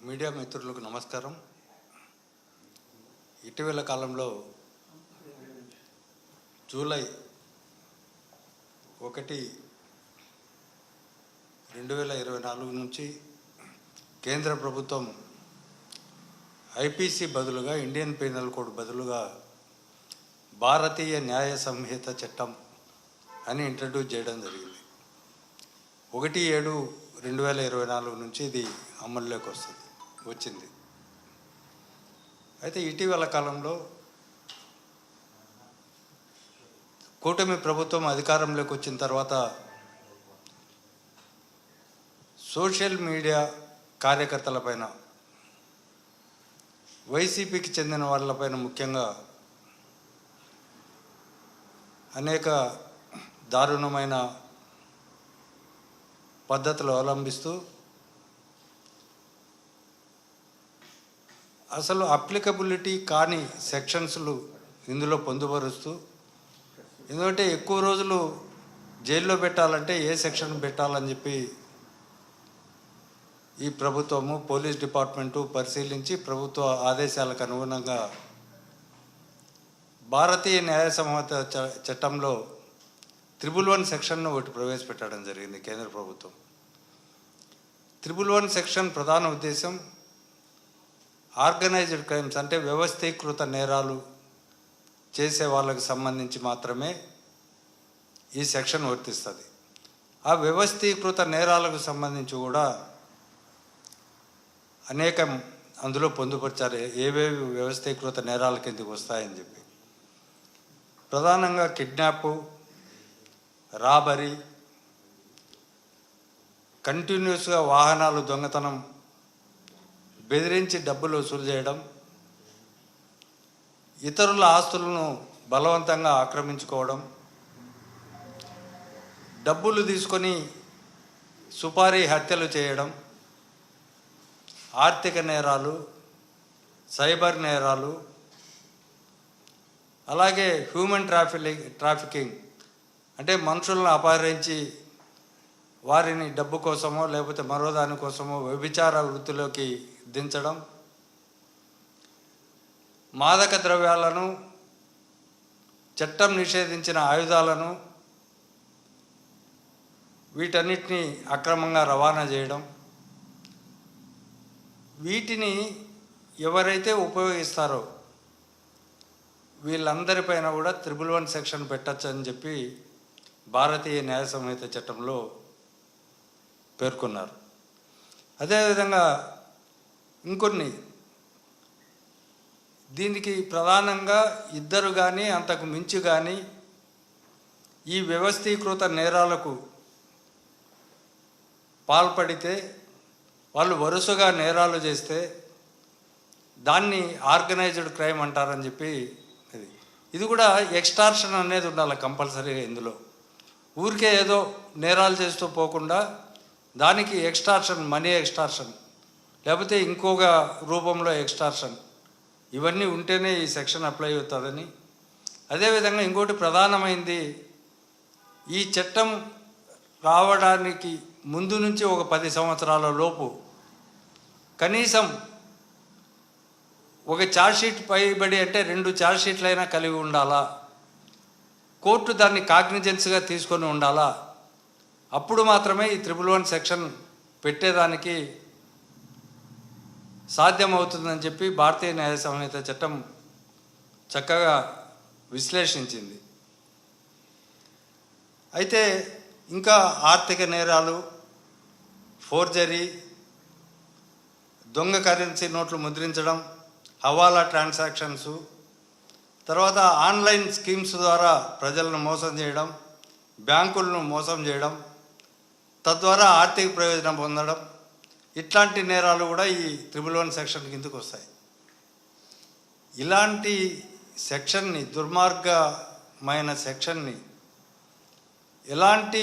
Media మిత్రులకు నమస్కారం. ఇటీవల కాలంలో జూలై 1, 2024 నుంచి కేంద్ర ప్రభుత్వం ఐపీసీ బదులుగా ఇండియన్ పీనల్ కోడ్ బదులుగా భారతీయ న్యాయ సంహిత చట్టం అని ఇంట్రడ్యూస్ చేయడం జరిగింది. 1/7/2024 నుంచి ఇది అమల్లోకి వచ్చింది. అయితే ఇటీవల కాలంలో కూటమి ప్రభుత్వం అధికారంలోకి వచ్చిన తర్వాత సోషల్ మీడియా కార్యకర్తలపైన, వైసీపీకి చెందిన వాళ్ళపైన ముఖ్యంగా అనేక దారుణమైన పద్ధతులు అవలంబిస్తూ అసలు అప్లికబిలిటీ కాని సెక్షన్స్లు ఇందులో పొందుపరుస్తూ, ఎందుకంటే ఎక్కువ రోజులు జైల్లో పెట్టాలంటే ఏ సెక్షన్ పెట్టాలని చెప్పి ఈ ప్రభుత్వము, పోలీస్ డిపార్ట్మెంటు పరిశీలించి ప్రభుత్వ ఆదేశాలకు అనుగుణంగా భారతీయ న్యాయ సంహిత చట్టంలో 111 సెక్షన్ను ఒకటి ప్రవేశపెట్టడం జరిగింది కేంద్ర ప్రభుత్వం. 111 సెక్షన్ ప్రధాన ఉద్దేశం ఆర్గనైజ్డ్ క్రైమ్స్, అంటే వ్యవస్థీకృత నేరాలు చేసే వాళ్ళకి సంబంధించి మాత్రమే ఈ సెక్షన్ వర్తిస్తుంది. ఆ వ్యవస్థీకృత నేరాలకు సంబంధించి కూడా అనేకం అందులో పొందుపరిచారు, ఏవేవి వ్యవస్థీకృత నేరాల కిందకి వస్తాయని చెప్పి. ప్రధానంగా కిడ్నాప్, రాబరీ, కంటిన్యూస్గా వాహనాలు దొంగతనం, బెదిరించి డబ్బులు వసూలు చేయడం, ఇతరుల ఆస్తులను బలవంతంగా ఆక్రమించుకోవడం, డబ్బులు తీసుకొని సుపారీ హత్యలు చేయడం, ఆర్థిక నేరాలు, సైబర్ నేరాలు, అలాగే హ్యూమన్ ట్రాఫికింగ్ అంటే మనుషులను అపహరించి వారిని డబ్బు కోసమో లేకపోతే మరో దానికోసమో వ్యభిచార వృత్తిలోకి దించడం, మాదక ద్రవ్యాలను, చట్టం నిషేధించిన ఆయుధాలను, వీటన్నిటినీ అక్రమంగా రవాణా చేయడం, వీటిని ఎవరైతే ఉపయోగిస్తారో వీళ్ళందరిపైన కూడా 111 సెక్షన్ పెట్టచ్చు అని చెప్పి భారతీయ న్యాయ సంహిత చట్టంలో పేర్కొన్నారు. అదేవిధంగా ఇంకొన్ని, దీనికి ప్రధానంగా ఇద్దరు కానీ అంతకు మించి కానీ ఈ వ్యవస్థీకృత నేరాలకు పాల్పడితే, వాళ్ళు వరుసగా నేరాలు చేస్తే దాన్ని ఆర్గనైజ్డ్ క్రైమ్ అంటారని చెప్పి ఇది కూడా ఎక్స్టార్షన్ అనేది ఉండాలి కంపల్సరీగా. ఇందులో ఊరికే ఏదో నేరాలు చేస్తూ పోకుండా దానికి ఎక్స్టార్షన్, మనీ ఎక్స్టార్షన్ లేకపోతే ఇంకొక రూపంలో ఎక్స్టార్షన్, ఇవన్నీ ఉంటేనే ఈ సెక్షన్ అప్లై అవుతుందని. అదేవిధంగా ఇంకోటి ప్రధానమైంది, ఈ చట్టం రావడానికి ముందు నుంచి ఒక 10 సంవత్సరాల లోపు కనీసం ఒక ఛార్జ్షీట్ పైబడి అంటే 2 ఛార్జ్షీట్లైనా కలిగి ఉండాలా, కోర్టు దాన్ని కాగ్నిజెన్స్గా తీసుకొని ఉండాలా, అప్పుడు మాత్రమే ఈ 111 సెక్షన్ పెట్టేదానికి సాధ్యమవుతుందని చెప్పి భారతీయ న్యాయ సంహిత చట్టం చక్కగా విశ్లేషించింది. అయితే ఇంకా ఆర్థిక నేరాలు, ఫోర్జరీ, దొంగ కరెన్సీ నోట్లు ముద్రించడం, హవాలా ట్రాన్సాక్షన్స్, తర్వాత ఆన్లైన్ స్కీమ్స్ ద్వారా ప్రజలను మోసం చేయడం, బ్యాంకులను మోసం చేయడం, తద్వారా ఆర్థిక ప్రయోజనం పొందడం, ఇట్లాంటి నేరాలు కూడా ఈ 111 సెక్షన్ కిందకు వస్తాయి. ఇలాంటి సెక్షన్ని, దుర్మార్గమైన సెక్షన్ని ఎలాంటి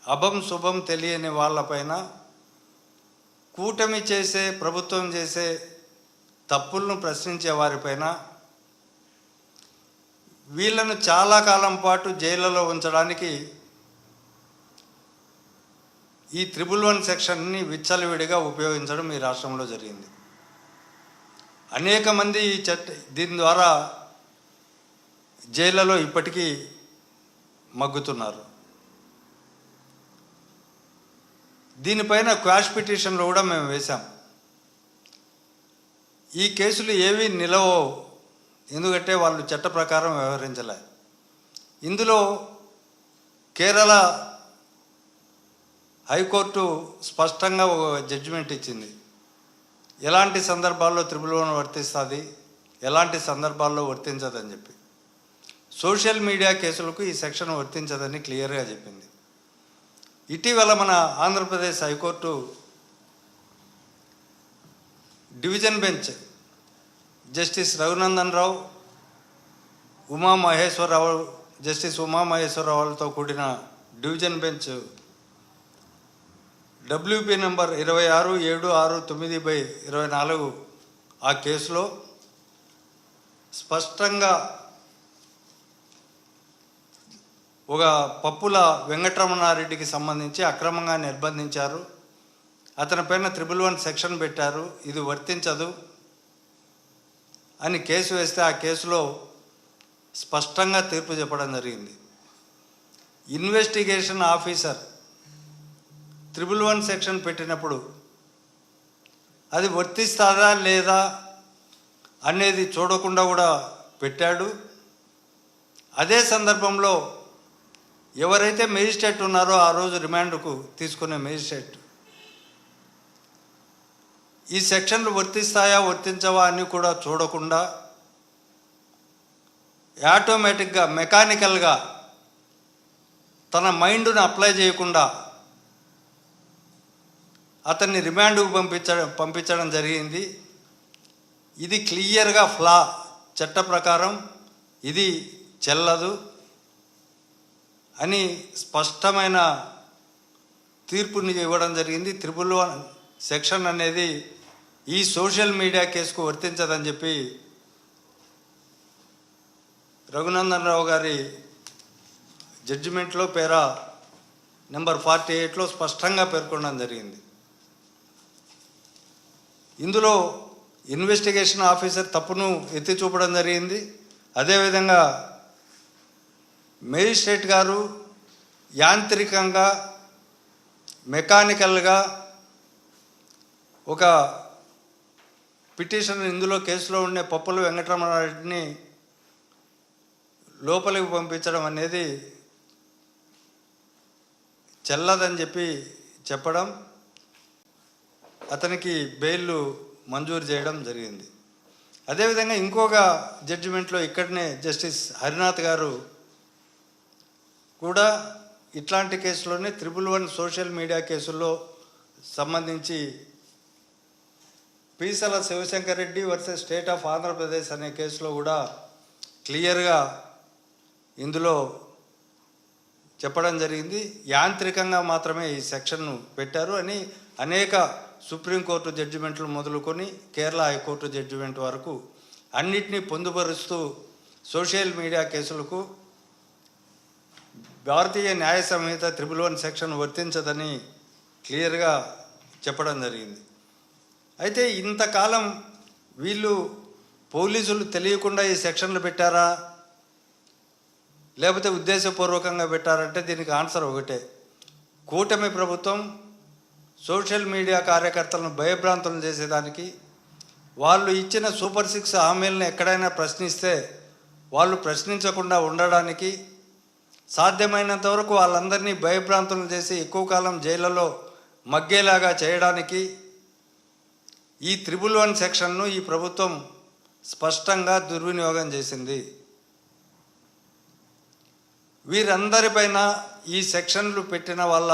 అభం శుభం తెలియని వాళ్ళపైన, కూటమి చేసే, ప్రభుత్వం చేసే తప్పులను ప్రశ్నించే వారిపైన, వీళ్ళను చాలా కాలం పాటు జైళ్ళలో ఉంచడానికి ఈ 111 సెక్షన్ని విచ్చలవిడిగా ఉపయోగించడం ఈ రాష్ట్రంలో జరిగింది. అనేక మంది ఈ దీని ద్వారా జైళ్ళలో ఇప్పటికీ మగ్గుతున్నారు. దీనిపైన క్వాష్ పిటిషన్లు కూడా మేము వేశాం. ఈ కేసులు ఏవి నిలవో, ఎందుకంటే వాళ్ళు చట్ట ప్రకారం వ్యవహరించలే. ఇందులో కేరళ హైకోర్టు స్పష్టంగా ఒక జడ్జిమెంట్ ఇచ్చింది. ఎలాంటి సందర్భాల్లో 111 వర్తిస్తుంది, ఎలాంటి సందర్భాల్లో వర్తించదని చెప్పి. సోషల్ మీడియా కేసులకు ఈ సెక్షన్ వర్తించదని క్లియర్గా చెప్పింది. ఇటీవల మన Andhra Pradesh high court division bench justice Raghunandan Rao, justice ఉమామహేశ్వరరావులతో కూడిన డివిజన్ బెంచ్ WP నెంబర్ 26/769/24 ఆ కేసులో స్పష్టంగా ఒక పప్పుల వెంకటరమణారెడ్డికి సంబంధించి అక్రమంగా నిర్బంధించారు, అతని పైన 111 సెక్షన్ పెట్టారు, ఇది వర్తించదు అని కేసు వేస్తే ఆ కేసులో స్పష్టంగా తీర్పు చెప్పడం జరిగింది. ఇన్వెస్టిగేషన్ ఆఫీసర్ 111 సెక్షన్ పెట్టినప్పుడు అది వర్తిస్తుందా లేదా అనేది చూడకుండా కూడా పెట్టాడు. అదే సందర్భంలో ఎవరైతే మేజిస్ట్రేట్ ఉన్నారో ఆ రోజు రిమాండ్కు తీసుకునే మేజిస్ట్రేట్ ఈ సెక్షన్లు వర్తిస్తాయా వర్తించవా అని కూడా చూడకుండా ఆటోమేటిక్గా మెకానికల్గా తన మైండ్ను అప్లై చేయకుండా అతన్ని రిమాండ్కు పంపించడం జరిగింది. ఇది క్లియర్గా ఫ్లా, చట్ట ప్రకారం ఇది చెల్లదు అని స్పష్టమైన తీర్పుని ఇవ్వడం జరిగింది. 111 సెక్షన్ అనేది ఈ సోషల్ మీడియా కేసుకు వర్తించదని చెప్పి రఘునందన్ రావు గారి జడ్జిమెంట్లో పేరా నెంబర్ 48లో స్పష్టంగా పేర్కొనడం జరిగింది. ఇందులో ఇన్వెస్టిగేషన్ ఆఫీసర్ తప్పును ఎత్తి చూపడం జరిగింది. అదేవిధంగా మేజిస్ట్రేట్ గారు యాంత్రికంగా మెకానికల్గా ఒక పిటిషన్ ఇందులో కేసులో ఉండే పప్పుల వెంకటరమణారెడ్డిని లోపలికి పంపించడం అనేది చెల్లదని చెప్పడం, అతనికి బెయిల్ మంజూరు చేయడం జరిగింది. అదేవిధంగా ఇంకొక జడ్జిమెంట్లో ఇక్కడనే జస్టిస్ హరినాథ్ గారు కూడా ఇట్లాంటి కేసులోనే 111 సోషల్ మీడియా కేసుల్లో సంబంధించి Peesala Shivashankar Reddy versus state of Andhra Pradesh అనే కేసులో కూడా క్లియర్గా ఇందులో చెప్పడం జరిగింది. యాంత్రికంగా మాత్రమే ఈ సెక్షన్ను పెట్టారు అని అనేక సుప్రీంకోర్టు జడ్జిమెంట్లు మొదలుకొని కేరళ హైకోర్టు జడ్జిమెంట్ వరకు అన్నిటినీ పొందుపరుస్తూ సోషల్ మీడియా కేసులకు భారతీయ న్యాయ సంహిత 111 సెక్షన్ వర్తించదని క్లియర్గా చెప్పడం జరిగింది. అయితే ఇంతకాలం వీళ్ళు పోలీసులు తెలియకుండా ఈ సెక్షన్లు పెట్టారా లేకపోతే ఉద్దేశపూర్వకంగా పెట్టారంటే దీనికి ఆన్సర్ ఒకటే. కూటమి ప్రభుత్వం సోషల్ మీడియా కార్యకర్తలను భయభ్రాంతులను చేసేదానికి, వాళ్ళు ఇచ్చిన సూపర్ 6 హామీలను ఎక్కడైనా ప్రశ్నిస్తే వాళ్ళు ప్రశ్నించకుండా ఉండడానికి, సాధ్యమైనంత వరకు వాళ్ళందరినీ భయభ్రాంతులను చేసి ఎక్కువ కాలం జైళ్ళలో మగ్గేలాగా చేయడానికి ఈ 111 సెక్షన్ను ఈ ప్రభుత్వం స్పష్టంగా దుర్వినియోగం చేసింది. వీరందరిపైన ఈ సెక్షన్లు పెట్టిన వాళ్ళ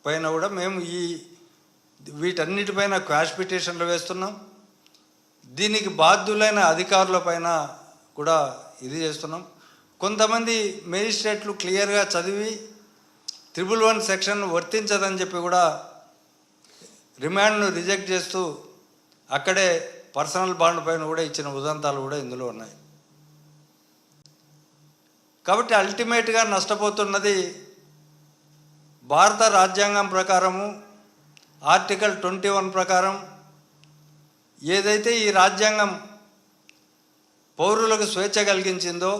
పైన కూడా మేము వీటన్నిటిపైన క్వాష్ పిటిషన్లు వేస్తున్నాం. దీనికి బాధ్యులైన అధికారుల పైన కూడా ఇది చేస్తున్నాం. కొంతమంది మేజిస్ట్రేట్లు క్లియర్గా చదివి 111 సెక్షన్ వర్తించదని చెప్పి కూడా రిమాండ్ను రిజెక్ట్ చేస్తూ అక్కడే పర్సనల్ బాండ్ పైన కూడా ఇచ్చిన ఉదంతాలు కూడా ఇందులో ఉన్నాయి. కాబట్టి అల్టిమేట్గా నష్టపోతున్నది భారత రాజ్యాంగం ప్రకారము ఆర్టికల్ 21 ప్రకారం ఏదైతే ఈ రాజ్యాంగం పౌరులకు స్వేచ్ఛ కలిగించిందో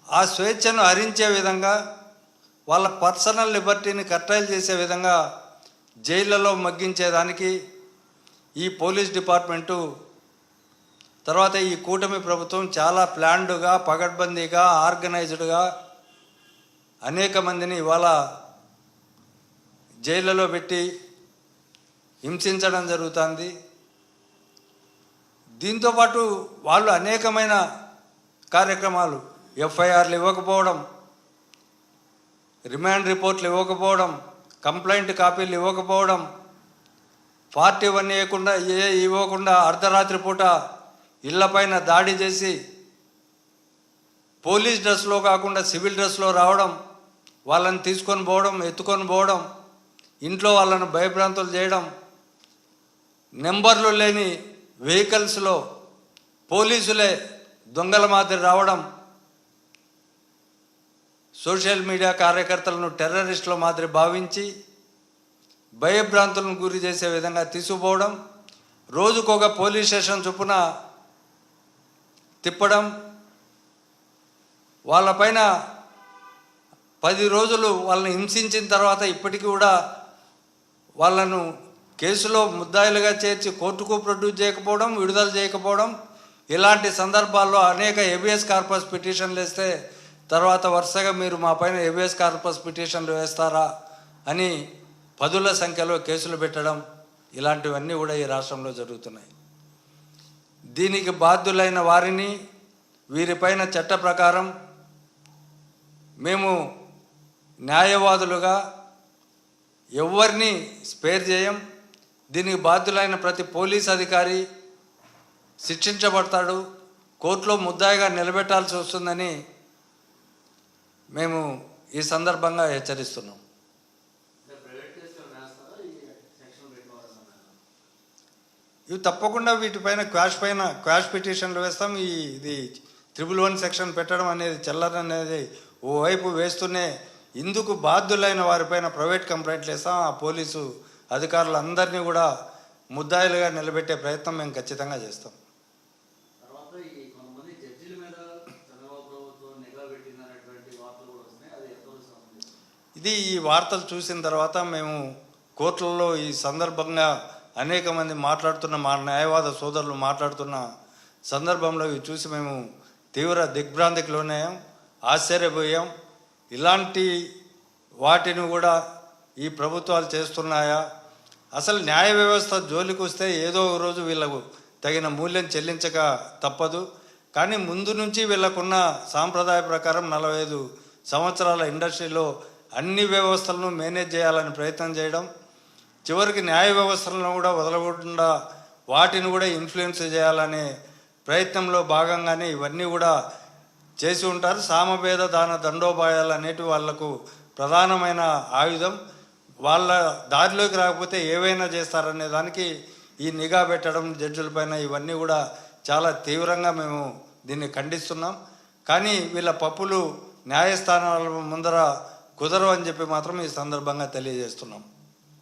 ఆ స్వేచ్ఛను హరించే విధంగా వాళ్ళ పర్సనల్ లిబర్టీని కట్టైల్ చేసే విధంగా జైళ్ళలో మగ్గించేదానికి ఈ పోలీస్ డిపార్ట్మెంటు తర్వాత ఈ కూటమి ప్రభుత్వం చాలా ప్లాన్డ్గా పగడ్బందీగా ఆర్గనైజ్డ్గా అనేక మందిని ఇవాళ జైళ్ళలో పెట్టి హింసించడం జరుగుతుంది. దీంతోపాటు వాళ్ళు అనేకమైన కార్యక్రమాలు ఎఫ్ఐఆర్లు ఇవ్వకపోవడం, రిమాండ్ రిపోర్ట్లు ఇవ్వకపోవడం, కంప్లైంట్ కాపీలు ఇవ్వకపోవడం, పార్టీ వన్ ఇవ్వకుండా అర్ధరాత్రి పూట ఇళ్లపైన దాడి చేసి పోలీస్ డ్రెస్లో కాకుండా సివిల్ డ్రెస్లో రావడం, వాళ్ళని తీసుకొని పోవడం, ఎత్తుకొని పోవడం, ఇంట్లో వాళ్ళను భయభ్రాంతులు చేయడం, నెంబర్లు లేని వెహికల్స్లో పోలీసులే దొంగల మాదిరి రావడం, సోషల్ మీడియా కార్యకర్తలను టెర్రరిస్టుల మాదిరి భావించి భయభ్రాంతులను గురి చేసే విధంగా తీసుకుపోవడం, రోజుకొక పోలీస్ స్టేషన్ చొప్పున తిప్పడం, వాళ్ళపైన 10 రోజులు వాళ్ళని హింసించిన తర్వాత ఇప్పటికీ కూడా వాళ్ళను కేసులో ముద్దాయిలుగా చేర్చి కోర్టుకు ప్రొడ్యూస్ చేయకపోవడం, విడుదల చేయకపోవడం, ఇలాంటి సందర్భాల్లో అనేక హెబియస్ కార్పస్ పిటిషన్లు వేస్తే తర్వాత వరుసగా మీరు మా పైన హెబియస్ కార్పస్ పిటిషన్లు వేస్తారా అని 10ల సంఖ్యలో కేసులు పెట్టడం, ఇలాంటివన్నీ కూడా ఈ రాష్ట్రంలో జరుగుతున్నాయి. దీనికి బాధ్యులైన వారిని వీరిపైన చట్ట ప్రకారం మేము న్యాయవాదులుగా ఎవరిని స్పేర్ చేయం. దీనికి బాధ్యులైన ప్రతి పోలీస్ అధికారి శిక్షించబడతాడు, కోర్టులో ముద్దాయిగా నిలబెట్టాల్సి వస్తుందని మేము ఈ సందర్భంగా హెచ్చరిస్తున్నాం. ఇవి తప్పకుండా వీటిపైన క్వాష్ పిటిషన్లు వేస్తాం. ఇది 111 సెక్షన్ పెట్టడం అనేది చెల్లరనేది ఓవైపు వేస్తూనే ఇందుకు బాధ్యులైన వారిపైన ప్రైవేట్ కంప్లైంట్లు వేస్తాం. ఆ పోలీసు అధికారులందరినీ కూడా ముద్దాయిలుగా నిలబెట్టే ప్రయత్నం మేము ఖచ్చితంగా చేస్తాం. ఈ వార్తలు చూసిన తర్వాత మేము కోర్టులలో ఈ సందర్భంగా అనేక మంది మాట్లాడుతున్న మా న్యాయవాద సోదరులు మాట్లాడుతున్న సందర్భంలో ఇవి చూసి మేము తీవ్ర దిగ్భ్రాంతికి లోనయ్యాం, ఆశ్చర్యపోయాం. ఇలాంటి వాటిని కూడా ఈ ప్రభుత్వాలు చేస్తున్నాయా? అసలు న్యాయ వ్యవస్థ జోలికి వస్తే ఏదో ఒక రోజు వీళ్ళకు తగిన మూల్యం చెల్లించక తప్పదు. కానీ ముందు నుంచి వీళ్ళకున్న సాంప్రదాయ ప్రకారం 45 సంవత్సరాల ఇండస్ట్రీలో అన్ని వ్యవస్థలను మేనేజ్ చేయాలని ప్రయత్నం చేయడం, చివరికి న్యాయ వ్యవస్థలను కూడా వదలకుండా వాటిని కూడా ఇన్ఫ్లుయెన్స్ చేయాలనే ప్రయత్నంలో భాగంగానే ఇవన్నీ కూడా చేసి ఉంటారు. సామభేద దాన దండోపాయాలు అనేటివి వాళ్లకు ప్రధానమైన ఆయుధం. వాళ్ళ దారిలోకి రాకపోతే ఏవైనా చేస్తారనే దానికి ఈ నిఘా పెట్టడం జడ్జిలపైన ఇవన్నీ కూడా చాలా తీవ్రంగా మేము దీన్ని ఖండిస్తున్నాం. కానీ వీళ్ళ పప్పులు న్యాయస్థానాల ముందర కుదరవు అని చెప్పి మాత్రం ఈ సందర్భంగా తెలియజేస్తున్నాం.